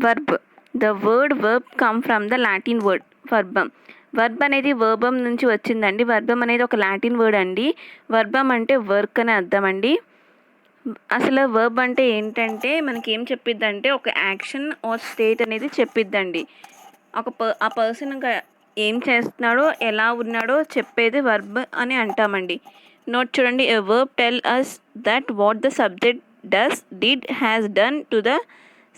Verb. The word verb come from the Latin word verbum. Verb అనేది verbum నుంచి వచ్చిందండి. వర్బమ్ అనేది ఒక లాటిన్ వర్డ్ అండి. వర్బమ్ అంటే వర్క్ అని అర్థం అండి. అసలు వర్బ్ అంటే ఏంటంటే మనకి ఏం చెప్పిద్దంటే ఒక యాక్షన్ ఆర్ స్టేట్ అనేది చెప్పిద్దండి. ఆ పర్సన్ ఇంకా ఏం చేస్తున్నాడో ఎలా ఉన్నాడో చెప్పేది వర్బ్ అని అంటామండి. నోట్ చూడండి. A verb tell us that what the subject does, did, has done to the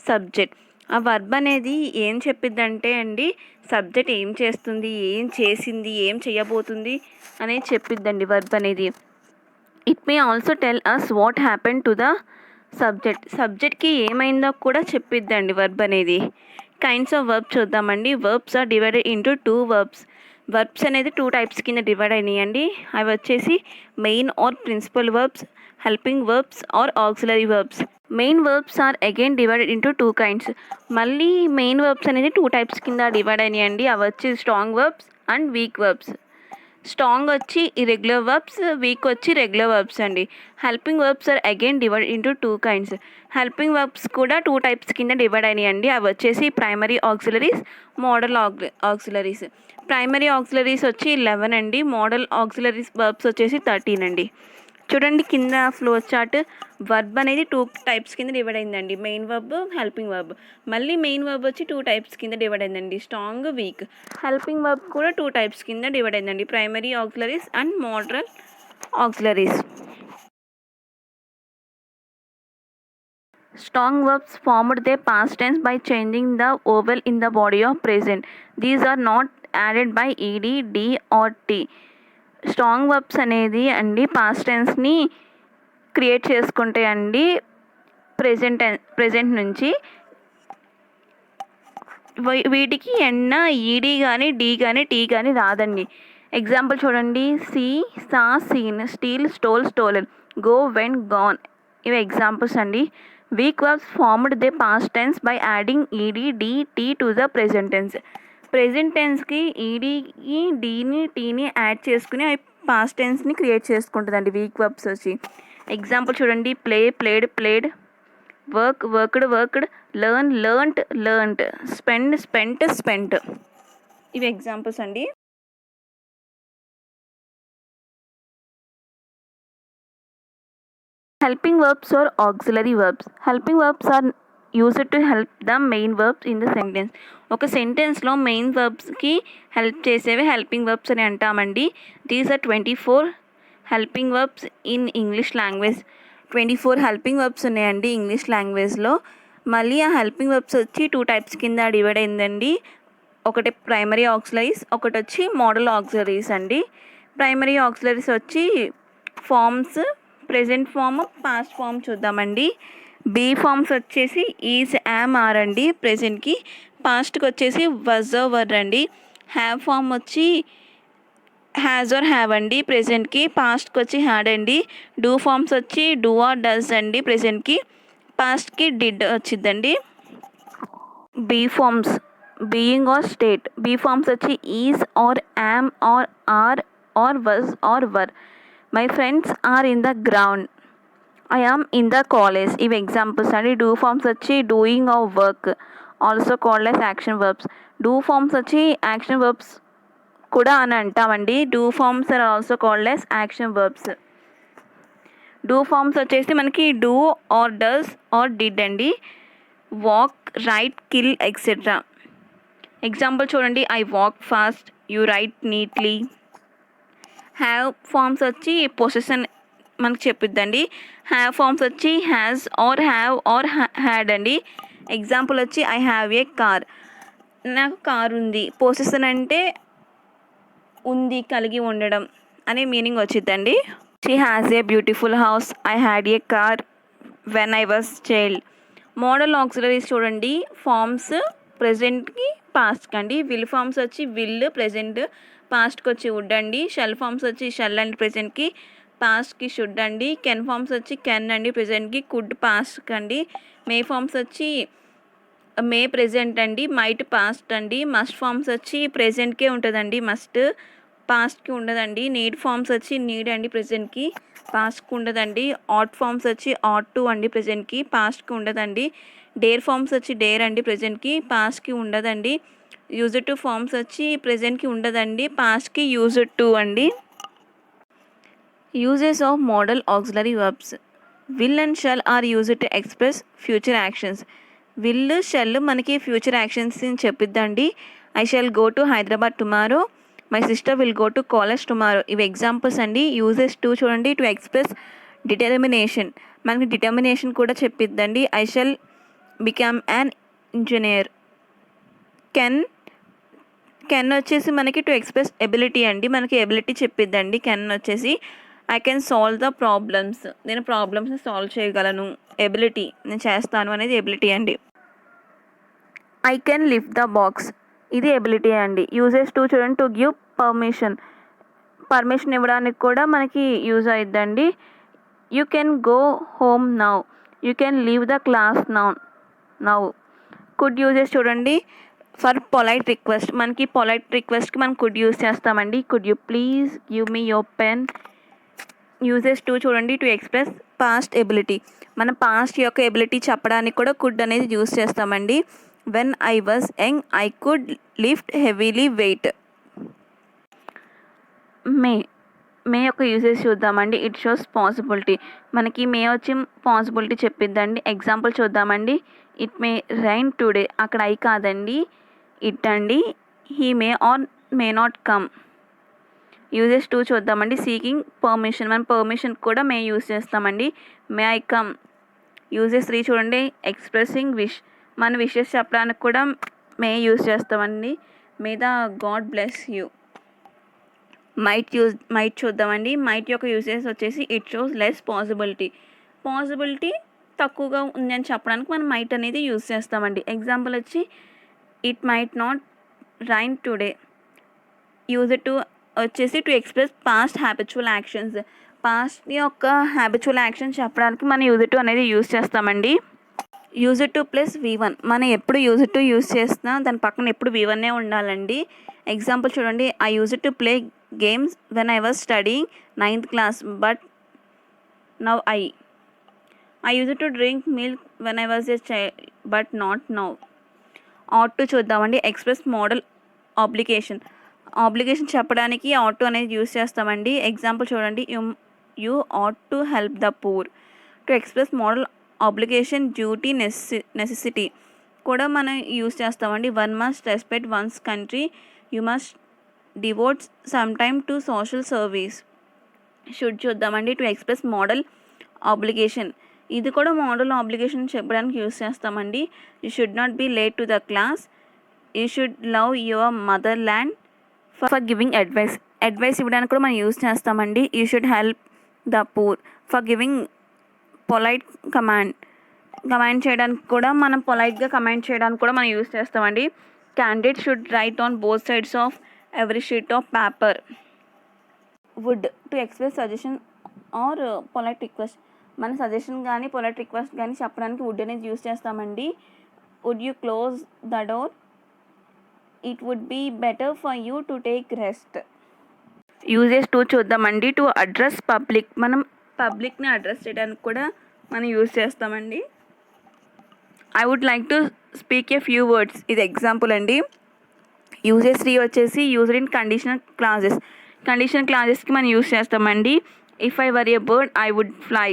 subject. ఆ వర్బ్ అనేది ఏం చెప్పిద్దంటే అండి, సబ్జెక్ట్ ఏం చేస్తుంది, ఏం చేసింది, ఏం చేయబోతుంది అనేది చెప్పిద్దండి వర్బ్ అనేది. It may also tell us what happen to the subject. సబ్జెక్ట్కి ఏమైందో కూడా చెప్పిద్దండి వర్బ్ అనేది. కైండ్స్ ఆఫ్ వర్బ్ చూద్దామండి. Verbs are divided into 2 verbs. Verbs అనేది 2 టైప్స్ కింద డివైడ్ అయినాయండి. అవి వచ్చేసి main or principal verbs, helping verbs or auxiliary verbs. Main verbs are again divided into 2 kinds. మళ్ళీ మెయిన్ వర్బ్స్ అనేది 2 టైప్స్ కింద డివైడ్ అయినాయండి. అవి వచ్చి strong verbs and weak verbs. Strong వచ్చి ఇర్రెగ్యులర్ వర్బ్స్, వీక్ వచ్చి రెగ్యులర్ వర్బ్స్ అండి. Helping verbs are again divide into 2 kinds. Helping verbs కూడా 2 టైప్స్ కింద డివైడ్ అయినాయండి. అవి వచ్చేసి primary auxiliaries, modal auxiliaries. Primary auxiliaries వచ్చి 11 అండి. మోడల్ ఆక్సిలరీస్ వర్బ్స్ వచ్చేసి 13 అండి. చూడండి కింద ఫ్లో చార్ట్. వర్బ్ అనేది 2 టైప్స్ కింద డివైడ్ అయిందండి. Main verb, helping verb. మళ్ళీ మెయిన్ వర్బ్ వచ్చి 2 టైప్స్ కింద డివైడ్ అయిందండి. Strong, week. హెల్పింగ్ వర్బ్ కూడా 2 టైప్స్ కింద డివైడ్ అయిందండి. Primary auxiliaries and model auxiliaries. Strong verbs formed their past tense by changing the vowel in the body of present. These are not added by ed, d or t. Strong verbs అనేది అండి past టెన్స్ని create చేసుకుంటే అండి present నుంచి వీటికి ఎన్న ED కానీ D కానీ టీ కానీ రాదండి. ఎగ్జాంపుల్ చూడండి. See, saw, seen, steal, stole, stolen, go, went, gone. ఇవి ఎగ్జాంపుల్స్ అండి. Weak verbs formed the past tense by adding ED, D, T to the present tense. Present టెన్స్కి ఈడీకి, డీని, టీని యాడ్ చేసుకుని అవి పాస్ట్ టెన్స్ని క్రియేట్ చేసుకుంటుందండి వీక్ వర్బ్స్ వచ్చి. ఎగ్జాంపుల్ చూడండి. Play, played, played, work, worked, worked, learn, learnt, learnt, spend, spent, spent. ఇవి ఎగ్జాంపుల్స్ అండి. Helping verbs or auxiliary verbs. Helping verbs are used to help the main verbs in the sentence. ఒక సెంటెన్స్లో main వర్బ్స్కి help చేసేవి helping verbs అని అంటామండి. These are 24 helping verbs in English language. 24 helping verbs ఉన్నాయండి English లాంగ్వేజ్లో. మళ్ళీ ఆ హెల్పింగ్ వర్బ్స్ వచ్చి 2 టైప్స్ కింద డివైడ్ అయిందండి. ఒకటి ప్రైమరీ ఆక్సిలరీస్, ఒకటి వచ్చి మోడల్ ఆక్సిలరీస్ అండి. ప్రైమరీ ఆక్సిలరీస్ వచ్చి forms, present form, past form చూద్దామండి. బీ ఫార్మ్స్ వచ్చేసి ఈజ్, యామ్, ఆర్ అండి ప్రెజెంట్కి. పాస్ట్కి వచ్చేసి వజ్, వర్ అండి. హ్యావ్ ఫామ్ వచ్చి హ్యాజ్ ఆర్ హ్యావ్ అండి ప్రెజెంట్కి. పాస్ట్కి వచ్చి హ్యాడ్ అండి. డూ ఫార్మ్స్ వచ్చి డూ ఆర్ డస్ అండి ప్రెజెంట్కి. పాస్ట్కి డిడ్ వచ్చిందండి. Be forms being or state. Be forms వచ్చి is or am or are was or were. My friends are in the ground. I am in the college. ఇవి examples అండి. Do forms వచ్చి doing of work, also called as action verbs. Do forms వచ్చి action verbs కూడా అని అంటామండి. Do forms are also called as action verbs. Do forms వచ్చేసి మనకి do or does or did అండి. Walk, write, kill etcetera. Example చూడండి. I walk fast, you write neatly. Have forms వచ్చి possession మనకు చెప్పిద్దండి. హ్యావ్ ఫార్మ్స్ వచ్చి has or have or had అండి. Example వచ్చి ఐ హ్యావ్ ఏ కార్, నాకు car ఉంది. పొసెషన్ అంటే ఉంది, కలిగి ఉండడం అనే మీనింగ్ వచ్చిద్దండి. She has a beautiful house, I had a car when I was child. Modal auxiliaries చూడండి. ఫార్మ్స్ ప్రెజెంట్కి, పాస్ట్కి అండి. విల్ ఫార్మ్స్ వచ్చి విల్ ప్రెజెంట్, పాస్ట్కి వచ్చి వుడ్ అండి. షెల్ ఫార్మ్స్ వచ్చి షెల్ అండి ప్రెజెంట్కి, పాస్ట్కి షుడ్ అండి. కెన్ ఫార్మ్స్ వచ్చి కెన్ అండి ప్రెజెంట్కి, కుడ్ పాస్ట్కి అండి. మే ఫార్మ్స్ వచ్చి మే ప్రెజెంట్ అండి, మైట్ పాస్ట్ అండి. మస్ట్ ఫార్మ్స్ వచ్చి ప్రెజెంట్కే ఉంటుందండి మస్ట్. పాస్ట్కి ఉండదండి. నీడ్ ఫార్మ్స్ వచ్చి నీడ్ అండి ప్రెజెంట్కి, పాస్ట్కి ఉండదండి. ఆట్ ఫార్మ్స్ వచ్చి ఆట్ టు అండి ప్రెజెంట్కి, పాస్ట్కి ఉండదండి. డేర్ ఫార్మ్స్ వచ్చి డేర్ అండి ప్రెజెంట్కి, పాస్ట్కి ఉండదండి. యూజ్డ్ టు ఫార్మ్స్ వచ్చి ప్రెజెంట్కి ఉండదండి, పాస్ట్కి యూజ్డ్ టు అండి. Uses of modal auxiliary verbs. Will and shall are used to express future actions. Will shall మనకి ఫ్యూచర్ యాక్షన్స్ చెప్పిద్దండి. I shall go to Hyderabad tomorrow, my sister will go to college tomorrow. ఇవి examples అండి. Uses two చూడండి, to express determination, మనకి determination కూడా చెప్పిద్దండి. I shall become an engineer. Can వచ్చేసి మనకి టు ఎక్స్ప్రెస్ ఎబిలిటీ అండి, మనకి ఎబిలిటీ చెప్పిద్దండి. కెన్ వచ్చేసి I can solve the problems, నేను ప్రాబ్లమ్స్ని సాల్వ్ చేయగలను. ఎబిలిటీ, నేను చేస్తాను అనేది ఎబిలిటీ అండి. I can lift the box, ఇది ఎబిలిటీ అండి. యూజెస్ టు చూడండి, టు గివ్ పర్మిషన్ ఇవ్వడానికి కూడా మనకి యూజ్ అయిద్దండి. You can go home now, you can leave the class now. Could uses చూడండి, ఫర్ పొలైట్ రిక్వెస్ట్, మనకి పొలైట్ రిక్వెస్ట్కి మనం కుడ్ యూజ్ చేస్తామండి. Could you please give me your pen. Uses two చూడండి, టు ఎక్స్ప్రెస్ పాస్ట్ ఎబిలిటీ, మన past యొక్క ability చెప్పడానికి కూడా కుడ్ అనేది యూజ్ చేస్తామండి. When I was young I could lift heavily weight. May యొక్క యూజెస్ చూద్దామండి. ఇట్ షోస్ పాసిబిలిటీ, మనకి మే వచ్చి పాసిబిలిటీ చెప్పిద్దండి. ఎగ్జాంపుల్ చూద్దామండి. ఇట్ మే రైన్ టుడే, అక్కడ ఐ కాదండి ఇట్ అండి. He may or may not come. Uses to చూద్దామండి. సీకింగ్ పర్మిషన్, మనం పర్మిషన్ కూడా మే యూజ్ చేస్తామండి. May I come. యూజెస్ 3 చూడండి, ఎక్స్ప్రెసింగ్ విష్, మన విషెస్ చెప్పడానికి కూడా మే యూజ్ చేస్తామండి. May the God bless you. Might చూద్దామండి. మైట్ యొక్క యూజెస్ వచ్చేసి ఇట్ షోస్ లెస్ పాసిబిలిటీ తక్కువగా ఉంది అని చెప్పడానికి మనం మైట్ అనేది యూజ్ చేస్తామండి. ఎగ్జాంపుల్ వచ్చి it might not rain today. Use to వచ్చేసి to express past habitual actions, past యొక్క హ్యాబిచువల్ యాక్షన్స్ చెప్పడానికి మనం యూజ్ టు అనేది యూజ్ చేస్తామండి. యూజ్ టు ప్లస్ V1, మనం ఎప్పుడు యూజ్ టు యూజ్ చేసినా దాని పక్కన ఎప్పుడు V1 ఉండాలండి. ఎగ్జాంపుల్ చూడండి, I use to play games when I was studying 9th class but now I use to drink milk when I was a child but not now. Ought to చూద్దామండి. Express modal obligation చెప్పడానికి ought to అనేది use చేస్తామండి. Example చూడండి, you ought to help the poor. To express modal obligation, duty, necessity కూడా మనం use చేస్తామండి. One must respect once country, you must devout some time to social service. Should చూద్దామండి. To express modal obligation, ఇది కూడా modal obligation చెప్పడానికి use చేస్తామండి. You should not be late to the class, you should love your motherland. For giving advice ఇవ్వడానికి కూడా మనం use చేస్తామండి. You should help the poor. For giving polite command చేయడానికి కూడా మనం పొలైట్గా కమాండ్ చేయడానికి కూడా మనం యూజ్ చేస్తామండి. Candidate should write on both sides of every sheet of paper. Would to express suggestion or polite request, మన సజెషన్ కానీ పొలైట్ రిక్వెస్ట్ కానీ చెప్పడానికి వుడ్ అనేది యూజ్ చేస్తామండి. Would you close the door, it would be better for you to take rest. Uses to చూద్దామండి. To address public, మనం పబ్లిక్ని address చేయడానికి కూడా మనం యూజ్ చేస్తామండి. I would like to speak a few words, ఇది ఎగ్జాంపుల్ అండి. యూజెస్ 3 వచ్చేసి యూజ్డ్ ఇన్ కండిషనల్ క్లాజెస్కి మనం యూజ్ చేస్తామండి. If I were a bird I would fly.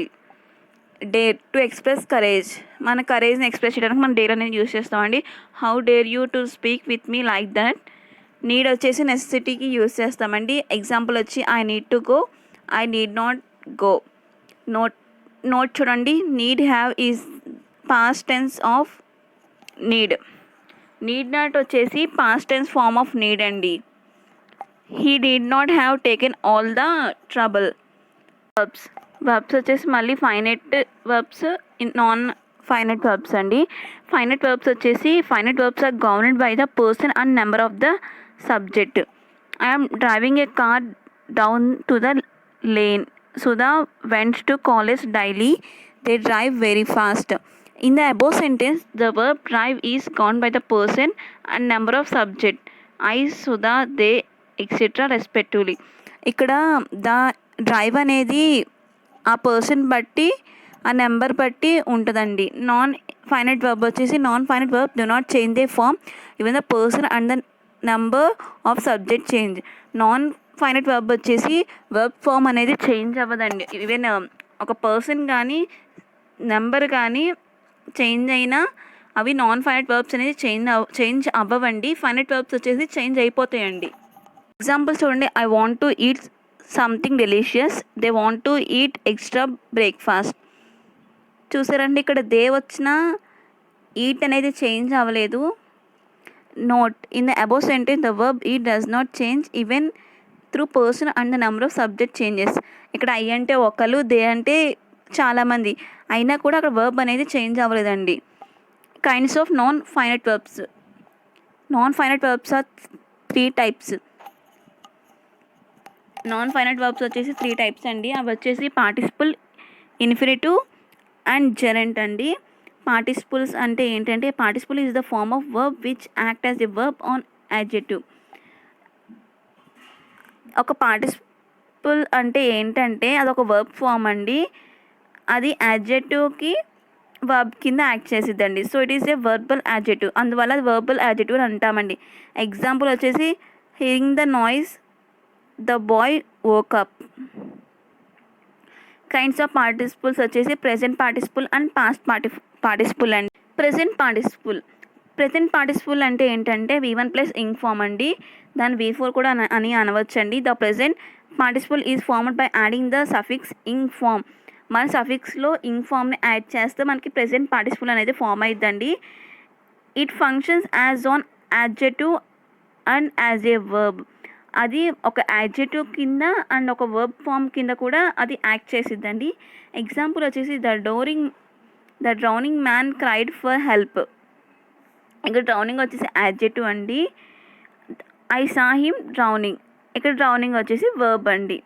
Dare to express courage, మన కరేజ్ని ఎక్స్ప్రెస్ చేయడానికి మనం డేర్ అనేది యూజ్ చేస్తామండి. How dare you to speak with me like that. Need వచ్చేసి నెసెసిటీకి యూజ్ చేస్తామండి. ఎగ్జాంపుల్ వచ్చి I need to go, I need not go. Note చూడండి, need have is past tense of need not వచ్చేసి past tense form of need అండి. He need not have taken all the trouble. Verbs వచ్చేసి మళ్ళీ finite verbs, non finite verbs అండి. Finite verbs వచ్చేసి finite verbs are governed by the person and number of the subject. I'm driving a car down to the lane. Sudha went to college daily. They drive very fast. In the above sentence, the verb drive is gone by the person and number of subject. I, Sudha, they etcetera respectively. ఇక్కడ the drive అనేది ఆ person బట్టి, ఆ number బట్టి ఉంటుందండి. Non finite verb వచ్చేసి non finite verb do not change their form even the person and the number of subject change. Non finite verb వచ్చేసి verb form అనేది చేంజ్ అవ్వదండి. ఈవెన్ ఒక పర్సన్ కానీ నెంబర్ కానీ చేంజ్ అయినా అవి నాన్ ఫైనైట్ వర్బ్స్ అనేది చేంజ్ అవ్వవండి. ఫైనైట్ వర్బ్స్ వచ్చేసి చేంజ్ అయిపోతాయండి. ఎగ్జాంపుల్స్ చూడండి. I want to eat something delicious, they want to eat extra breakfast. చూసారండి, ఇక్కడ దే వచ్చిన ఈట్ అనేది చేంజ్ అవ్వలేదు. Note in the above sentence the verb eat does not change even through person and the number of subject changes. ఇక్కడ I అంటే ఒకరు, they అంటే చాలామంది, అయినా కూడా అక్కడ వర్బ్ అనేది చేంజ్ అవ్వలేదండి. Kinds of non finite verbs. Non finite verbs are 3 types. Non finite verbs వచ్చేసి 3 types అండి. అవి వచ్చేసి పార్టిసిపుల్, ఇన్ఫినిటివ్ అండ్ జెరెంట్ అండి. పార్టిసిపుల్స్ అంటే ఏంటంటే participle is the form of verb which act as a verb an adjective. ఒక participle అంటే ఏంటంటే అదొక వర్బ్ ఫామ్ అండి. అది యాడ్జెక్టివ్కి వర్బ్ కింద యాక్ట్ చేసిద్దండి. So it is a verbal adjective, అందువల్ల అది వర్బల్ యాడ్జెక్టివ్ అని అంటామండి. ఎగ్జాంపుల్ వచ్చేసి hearing the noise the boy woke up. Kinds of participles వచ్చేసి present participle and past participle అండి. ప్రెజెంట్ పార్టిసిపుల్ అంటే ఏంటంటే V1 ప్లస్ ఇంగ్ ఫామ్ అండి. దాన్ని V4 కూడా అని అనవచ్చండి. The present participle is formed by adding the suffix ing form. మన సఫిక్స్లో ఇంగ్ ఫామ్ని యాడ్ చేస్తే మనకి ప్రెజెంట్ పార్టిసిపుల్ అనేది ఫామ్ అయిద్దండి. It functions as an adjective and as a verb. అది ఒక యాడ్జెక్టివ్ కింద అండ్ ఒక వర్బ్ ఫామ్ కింద కూడా అది యాక్ట్ చేసిద్దండి. ఎగ్జాంపుల్ వచ్చేసి the drowning man cried for help. ఇక్కడ డ్రౌనింగ్ వచ్చేసి యాడ్జెక్టివ్ అండి. I saw him drowning. ఇక్కడ డ్రౌనింగ్ వచ్చేసి వర్బ్ అండి.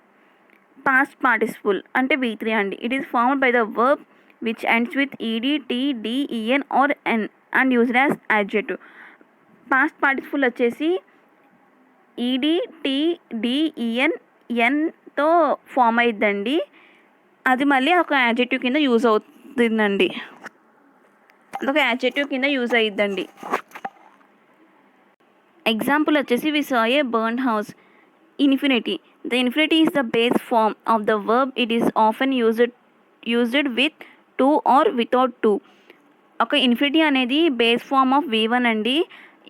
పాస్ట్ పార్టిసిపుల్ అంటే V3 అండి. It is formed by the verb which ends with ed, t, d, en or n and used as adjective. Past participle వచ్చేసి ed, t, d, en, nతో form అయిద్దండి. అది మళ్ళీ ఒక యాడ్జెక్టివ్ కింద యూజ్ అవుతుందండి. అదొక యాడ్జెక్టివ్ కింద యూజ్ అయిద్దండి. ఎగ్జాంపుల్ వచ్చేసి we saw a burned house. Infinity. The infinity is the base form of the verb. It is often used with to or without to. ఒక ఇన్ఫినిటీ అనేది బేస్ ఫామ్ ఆఫ్ V1 అండి.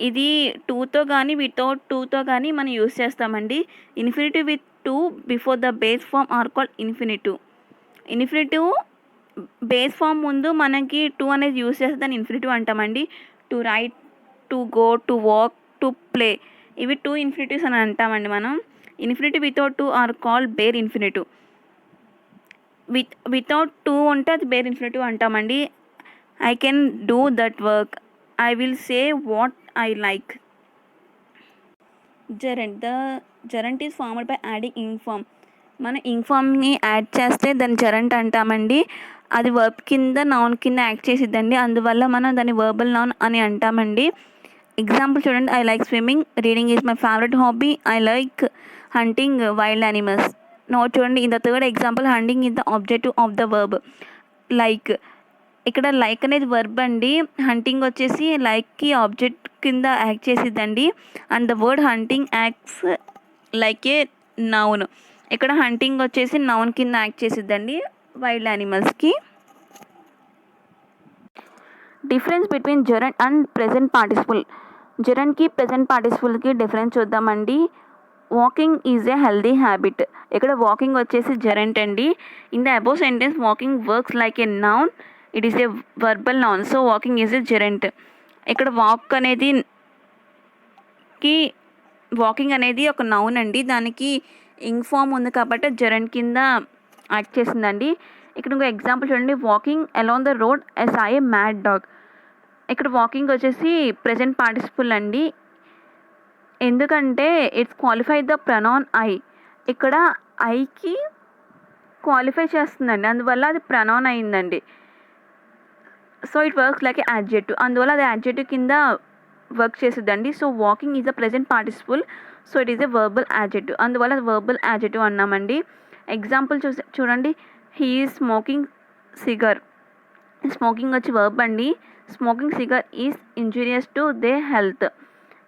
ఇది టూతో కానీ without టూతో కానీ మనం యూజ్ చేస్తామండి. Infinitive with to before the base form are called infinitive. Infinitive base form ముందు మనకి టూ అనేది యూజ్ చేస్తే దాన్ని ఇన్ఫినిటివ్ అంటామండి. To write, to go, to walk, to play, ఇవి 2 ఇన్ఫినిటివ్స్ అని అంటామండి మనం. Infinitive without to are called bare infinitive. Without to ఉంటే అది బేర్ ఇన్ఫినిటివ్ అంటామండి. I can do that work, I will say what I like. Gerund. The gerund is formed by adding ing form. మనం ing ఫామ్ని add చేస్తే దాన్ని జెరెంట్ అంటామండి. అది verb కింద నౌన్ కింద యాక్ట్ చేసిద్దండి, అందువల్ల మనం దాన్ని వర్బల్ నౌన్ అని అంటామండి. ఎగ్జాంపుల్ చూడండి. I like swimming, reading is my favourite hobby, I like hunting wild animals. Note చూడండి. In the third example hunting is the objective of the verb like. ఇక్కడ like అనేది verb అండి. Hunting వచ్చేసి లైక్కి object కింద act చేసిద్దండి. And the word hunting acts like a noun. ఇక్కడ hunting వచ్చేసి నౌన్ కింద యాక్ట్ చేసిద్దండి వైల్డ్ యానిమల్స్కి. Difference between gerund and present participle. జెరెంట్కి ప్రెజెంట్ పార్టిసిపుల్కి డిఫరెన్స్ చూద్దామండి. Walking is a healthy habit. ఇక్కడ వాకింగ్ వచ్చేసి జెరెంట్ అండి. In the above sentence walking works like a noun, it is a verbal noun, so walking is a gerund. ఇక్కడ walking అనేది ఒక noun అండి. దానికి ఇంగ్ ఫామ్ ఉంది కాబట్టి జెరెంట్ కింద యాక్ట్ చేసిందండి. ఇక్కడ ఇంకో ఎగ్జాంపుల్ చూడండి. Walking along the road as I a mad dog. ఇక్కడ వాకింగ్ వచ్చేసి ప్రెజెంట్ పార్టిసిపుల్ అండి. ఎందుకంటే it's qualify the pronoun I. ఇక్కడ ఐకి క్వాలిఫై చేస్తుందండి, అందువల్ల అది ప్రొనౌన్ అయిందండి. So it works like a adjective, అందువల్ల అది యాడ్జెక్టివ్ కింద వర్క్ చేసిద్దండి. So walking is a present participle, so it is a verbal adjective, అందువల్ల వర్బల్ యాడ్జెక్టివ్ అన్నామండి. ఎగ్జాంపుల్ చూడండి, he is smoking cigar. Smoking వచ్చి వర్బ్ అండి. Smoking cigar is injurious to the health.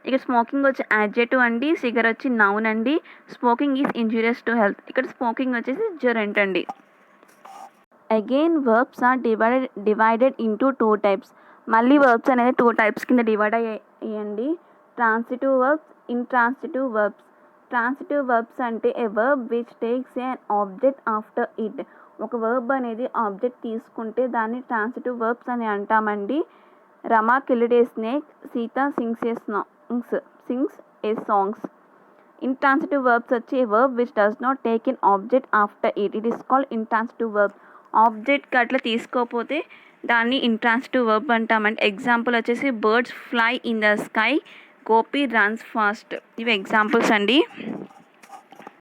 ఇక్కడ స్మోకింగ్ వచ్చి adjective అండి, cigar వచ్చి noun అండి. Smoking is injurious to health, ఇక్కడ స్మోకింగ్ వచ్చేసి జెరెంట్ అండి. Again verbs are divided into 2 types. మళ్ళీ వర్బ్స్ అనేది 2 టైప్స్ కింద డివైడ్ అయ్యండి. Transitive verbs, intransitive verbs. Transitive verbs అంటే a verb which takes a object after it. ఒక వర్బ్ అనేది ఆబ్జెక్ట్ తీసుకుంటే దాన్ని ట్రాన్సిటివ్ వర్బ్స్ అని అంటామండి. Rama killed a snake, Sita sings a songs. Intransitive verbs వచ్చి a verb which does not take an object after it, it is called intransitive verb. Object అట్లా తీసుకోకపోతే దాన్ని ఇంట్రాన్సిటివ్ వర్బ్ అంటామండి. ఎగ్జాంపుల్ వచ్చేసి birds fly in the sky, Gopi runs fast. ఇవి examples అండి.